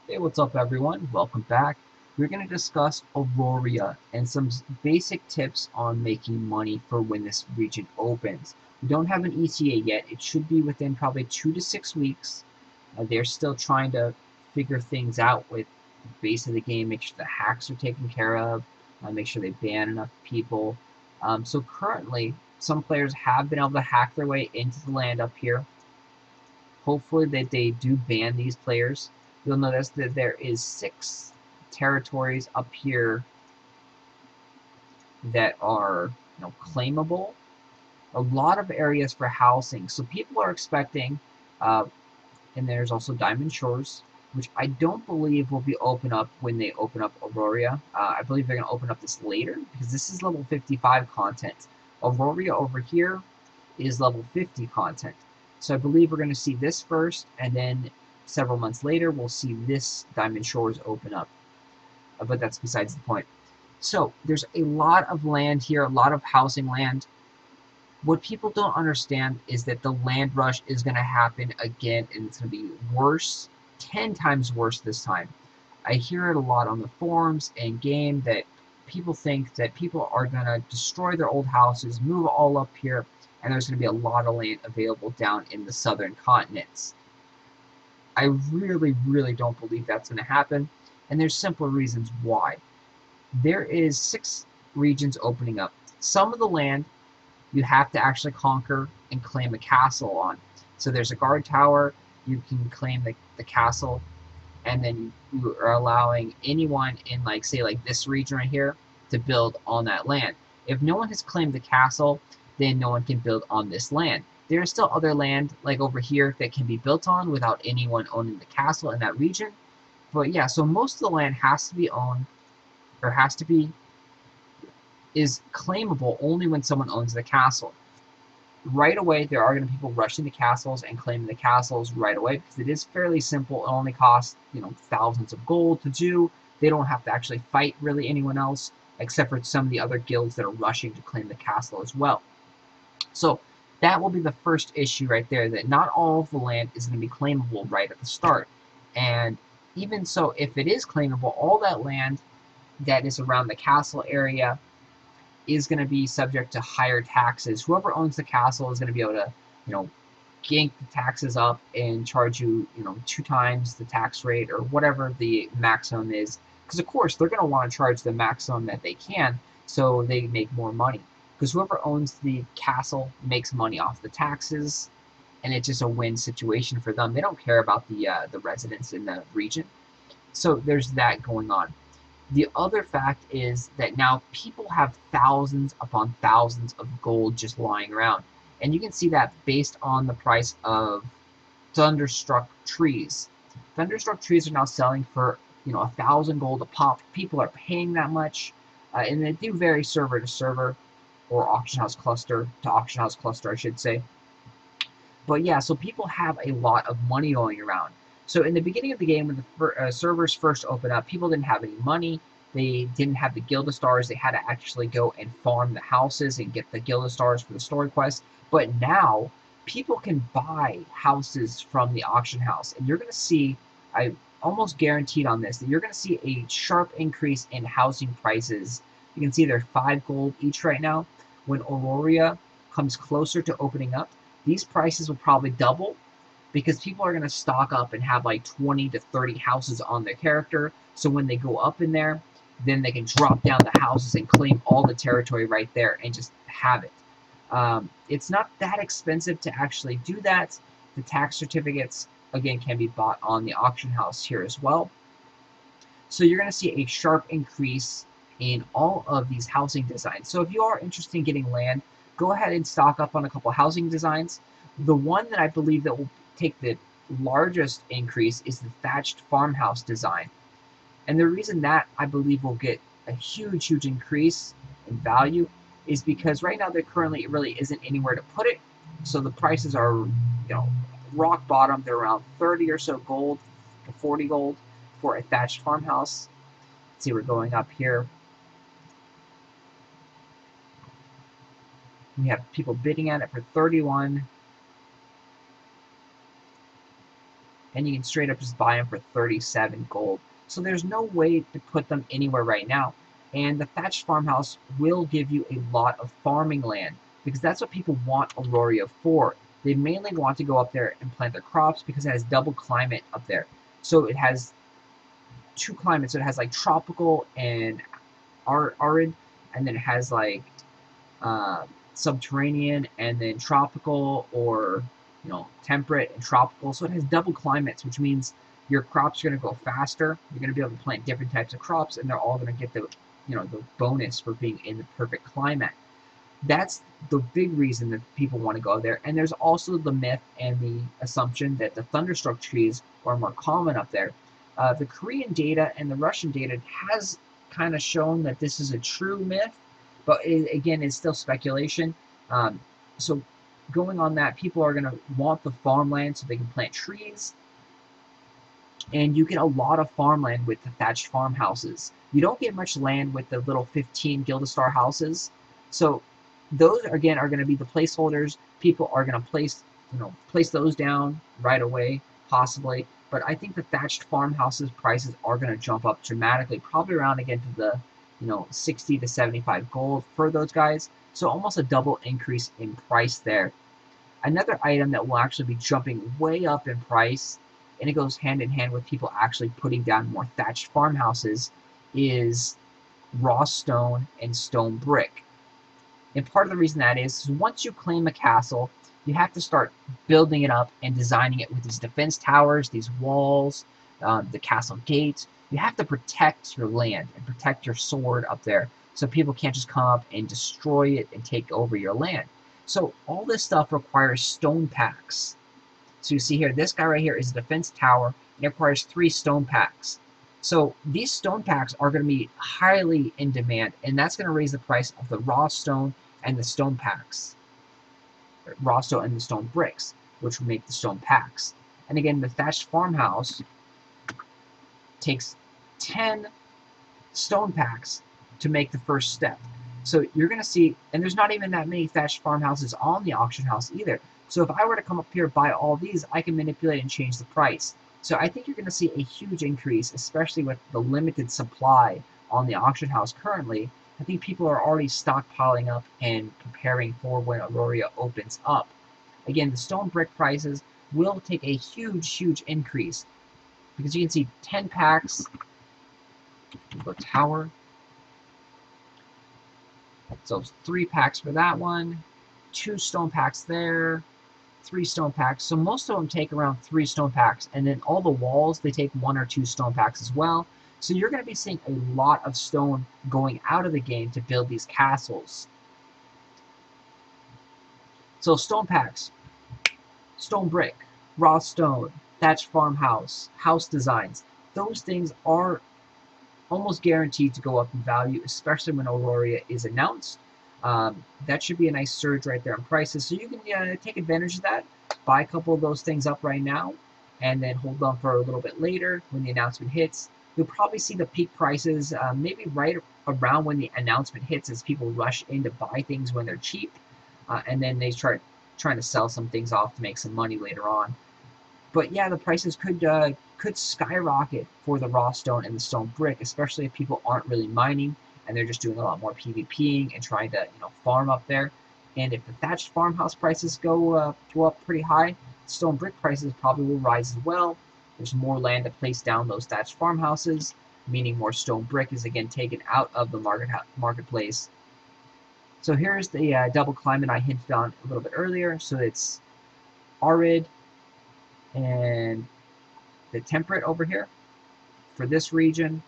Hey, what's up everyone? Welcome back. We're going to discuss Auroria and some basic tips on making money for when this region opens. We don't have an ETA yet. It should be within probably 2 to 6 weeks. They're still trying to figure things out with the base of the game, make sure the hacks are taken care of, make sure they ban enough people. So currently, some players have been able to hack their way into the land up here. Hopefully that they do ban these players. You'll notice that there is 6 territories up here that are claimable. A lot of areas for housing. So people are expecting, and there's also Diamond Shores, which I don't believe will be open up when they open up Auroria. I believe they're going to open up this later because this is level 55 content. Auroria over here is level 50 content. So I believe we're going to see this first, and then several months later, we'll see this Diamond Shores open up. But that's besides the point. So there's a lot of land here, a lot of housing land. What people don't understand is that the land rush is going to happen again, and it's going to be worse, 10 times worse this time. I hear it a lot on the forums and game that people think that people are going to destroy their old houses, move all up here, and there's going to be a lot of land available down in the southern continents. I really, really don't believe that's going to happen, and there's simple reasons why. There is 6 regions opening up. Some of the land you have to actually conquer and claim a castle on. So there's a guard tower, you can claim the castle, and then you are allowing anyone in say this region right here to build on that land. If no one has claimed the castle, then no one can build on this land. There is still other land like over here that can be built on without anyone owning the castle in that region. But yeah, so most of the land has to be owned, or is claimable only when someone owns the castle. Right away, there are going to be people rushing the castles and claiming the castles right away because it is fairly simple. It only costs, thousands of gold to do. They don't have to actually fight really anyone else, except for some of the other guilds that are rushing to claim the castle as well. So that will be the first issue right there, that not all of the land is going to be claimable right at the start. And even so, if it is claimable, all that land that is around the castle area is going to be subject to higher taxes. Whoever owns the castle is going to be able to, gank the taxes up and charge you, 2 times the tax rate or whatever the maximum is. Because of course they're going to want to charge the maximum that they can, so they make more money. Because whoever owns the castle makes money off the taxes, and it's just a win situation for them. They don't care about the residents in the region. So there's that going on. The other fact is that now people have thousands upon thousands of gold just lying around. And you can see that based on the price of Thunderstruck trees. Thunderstruck trees are now selling for 1,000 gold a pop. People are paying that much, and they do vary server to server, or auction house cluster to auction house cluster, I should say. But yeah, so people have a lot of money going around. So in the beginning of the game, when the servers first opened up, people didn't have any money. They didn't have the Guild Stars. They had to actually go and farm the houses and get the Guild Stars for the story quest. But now, people can buy houses from the auction house. And you're going to see, I almost guaranteed on this, that you're going to see a sharp increase in housing prices. You can see they're 5 gold each right now. When Auroria comes closer to opening up, these prices will probably double, because people are going to stock up and have like 20 to 30 houses on their character. So when they go up in there, then they can drop down the houses and claim all the territory right there and just have it. It's not that expensive to actually do that. The tax certificates, again, can be bought on the auction house here as well. So you're going to see a sharp increase in all of these housing designs. So if you are interested in getting land, go ahead and stock up on a couple housing designs. The one that I believe that will take the largest increase is the Thatched Farmhouse design. And the reason that I believe will get a huge, huge increase in value is because right now there currently really isn't anywhere to put it. So the prices are, rock bottom. They're around 30 or so gold to 40 gold for a thatched farmhouse. Let's see, we're going up here. We have people bidding at it for 31. and you can straight up just buy them for 37 gold. So there's no way to put them anywhere right now. And the Thatched Farmhouse will give you a lot of farming land, because that's what people want Auroria for. They mainly want to go up there and plant their crops because it has double climate up there. So it has two climates. So it has like tropical and arid, and then it has like subterranean and then tropical, or temperate and tropical. So it has double climates, which means your crops are going to go faster. You're going to be able to plant different types of crops, and they're all going to get the the bonus for being in the perfect climate. That's the big reason that people want to go there. And there's also the myth and the assumption that the thunderstruck trees are more common up there. The Korean data and the Russian data has kind of shown that this is a true myth, but again, it's still speculation. So going on that, people are going to want the farmland so they can plant trees. And you get a lot of farmland with the thatched farmhouses. You don't get much land with the little 15 Gildastar houses. So those, again, are going to be the placeholders. People are going to place those down right away, possibly. But I think the thatched farmhouses prices are going to jump up dramatically, probably around, again, to the 60 to 75 gold for those guys. So almost a double increase in price there. Another item that will actually be jumping way up in price, and it goes hand in hand with people actually putting down more thatched farmhouses, is raw stone and stone brick. And part of the reason that is once you claim a castle, you have to start building it up and designing it with these defense towers, these walls, the castle gates. You have to protect your land and protect your sword up there, so people can't just come up and destroy it and take over your land. So all this stuff requires stone packs. So you see here, this guy right here is a defense tower, and it requires 3 stone packs. So these stone packs are going to be highly in demand, and that's going to raise the price of the raw stone and the stone packs. Raw stone and the stone bricks, which will make the stone packs. And again, the thatched farmhouse takes 10 stone packs to make the first step. So you're going to see, and there's not even that many thatched farmhouses on the auction house either. So if I were to come up here and buy all these, I can manipulate and change the price. So I think you're going to see a huge increase, especially with the limited supply on the auction house currently. I think people are already stockpiling up and preparing for when Auroria opens up. Again, the stone brick prices will take a huge increase, because you can see 10 packs. Go tower. So 3 packs for that one, 2 stone packs there, 3 stone packs. So most of them take around 3 stone packs, and then all the walls, they take 1 or 2 stone packs as well. So you're going to be seeing a lot of stone going out of the game to build these castles. So stone packs, stone brick, raw stone, thatched farmhouse, house designs, those things are almost guaranteed to go up in value, especially when Auroria is announced. That should be a nice surge right there in prices. So you can take advantage of that, buy a couple of those things up right now, and then hold on for a little bit later when the announcement hits. You'll probably see the peak prices maybe right around when the announcement hits, as people rush in to buy things when they're cheap, and then they start trying to sell some things off to make some money later on. But yeah, the prices could skyrocket for the raw stone and the stone brick, especially if people aren't really mining and they're just doing a lot more PvPing and trying to farm up there. And if the thatched farmhouse prices go up pretty high, stone brick prices probably will rise as well. There's more land to place down those thatched farmhouses, meaning more stone brick is again taken out of the marketplace. So here's the double climate I hinted on a little bit earlier. So it's arid and the temperate over here for this region.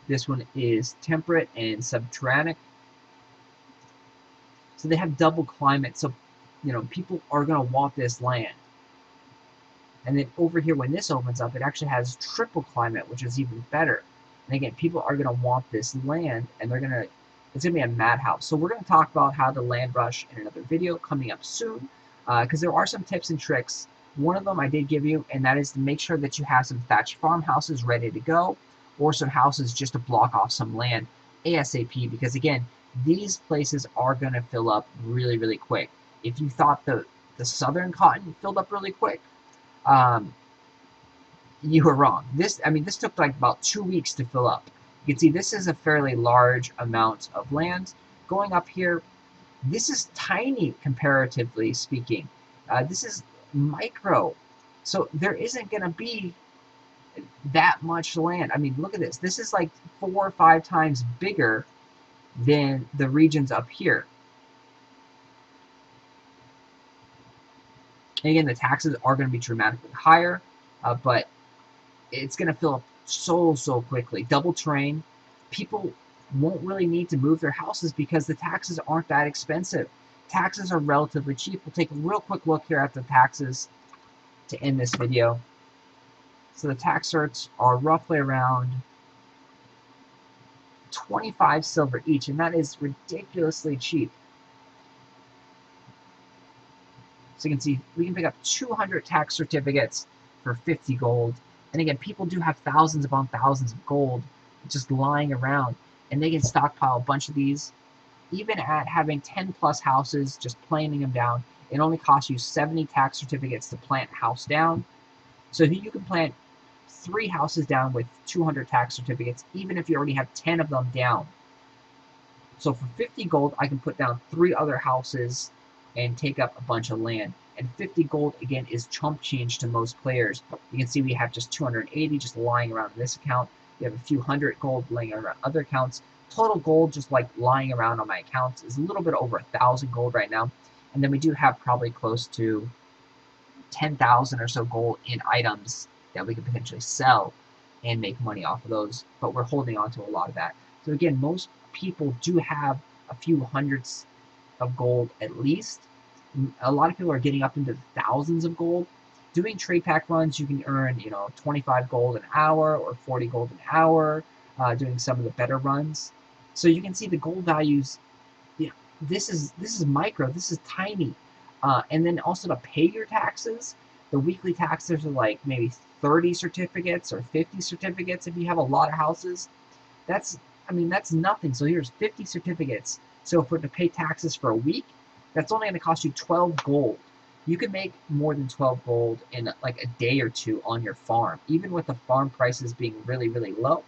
This one is temperate and subterranean. So they have double climate. So people are going to want this land. And then over here, when this opens up, it actually has triple climate, which is even better. And again, people are going to want this land, and it's going to be a madhouse. So we're going to talk about how to land rush in another video coming up soon, because there are some tips and tricks. One of them I did give you, and that is to make sure that you have some thatched farmhouses ready to go, or some houses just to block off some land ASAP, because again, these places are going to fill up really quick. If you thought the southern cotton filled up really quick, You were wrong. This took like about 2 weeks to fill up. You can see this is a fairly large amount of land. Going up here, this is tiny comparatively speaking. This is micro. So there isn't going to be that much land. I mean, look at this. This is like 4 or 5 times bigger than the regions up here. And again, the taxes are going to be dramatically higher, but it's going to fill up so quickly. Double terrain. People won't really need to move their houses because the taxes aren't that expensive. Taxes are relatively cheap. We'll take a real quick look here at the taxes to end this video. So the tax certs are roughly around 25 silver each, and that is ridiculously cheap. So you can see we can pick up 200 tax certificates for 50 gold. And again, people do have thousands upon thousands of gold just lying around, and they can stockpile a bunch of these. Even at having 10 plus houses, just planting them down, it only costs you 70 tax certificates to plant a house down. So you can plant 3 houses down with 200 tax certificates, even if you already have 10 of them down. So for 50 gold, I can put down 3 other houses and take up a bunch of land. And 50 gold, again, is chump change to most players. You can see we have just 280 just lying around in this account. We have a few hundred gold lying around other accounts. Total gold just like lying around on my accounts is a little bit over 1,000 gold right now. And then we do have probably close to 10,000 or so gold in items that we could potentially sell and make money off of those. But we're holding on to a lot of that. So again, most people do have a few hundreds of gold at least. A lot of people are getting up into thousands of gold. Doing trade pack runs, you can earn 25 gold an hour or 40 gold an hour. Doing some of the better runs, so you can see the gold values. This is micro. This is tiny, and then also to pay your taxes. The weekly taxes are like maybe 30 certificates or 50 certificates if you have a lot of houses. That's nothing. So here's 50 certificates. So if we're to pay taxes for a week, that's only going to cost you 12 gold. You can make more than 12 gold in like a day or two on your farm, even with the farm prices being really low.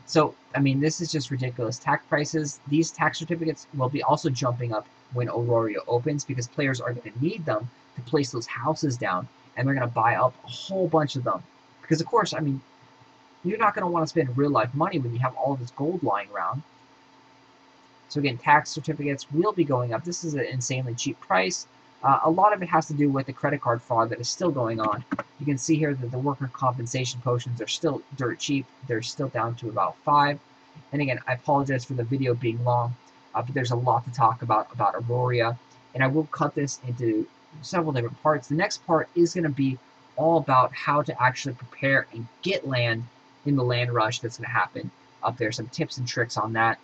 So, this is just ridiculous. Tax prices, these tax certificates will be also jumping up when Auroria opens because players are going to need them to place those houses down, and they're going to buy up a whole bunch of them. Because, of course, you're not going to want to spend real-life money when you have all this gold lying around. So, again, tax certificates will be going up. This is an insanely cheap price. A lot of it has to do with the credit card fraud that is still going on. You can see here that the worker compensation potions are still dirt cheap. They're still down to about 5. And again, I apologize for the video being long, but there's a lot to talk about Auroria. And I will cut this into several different parts. The next part is going to be all about how to actually prepare and get land in the land rush that's going to happen up there. Some tips and tricks on that.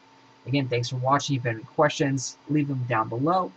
Again, thanks for watching. If you have any questions, leave them down below.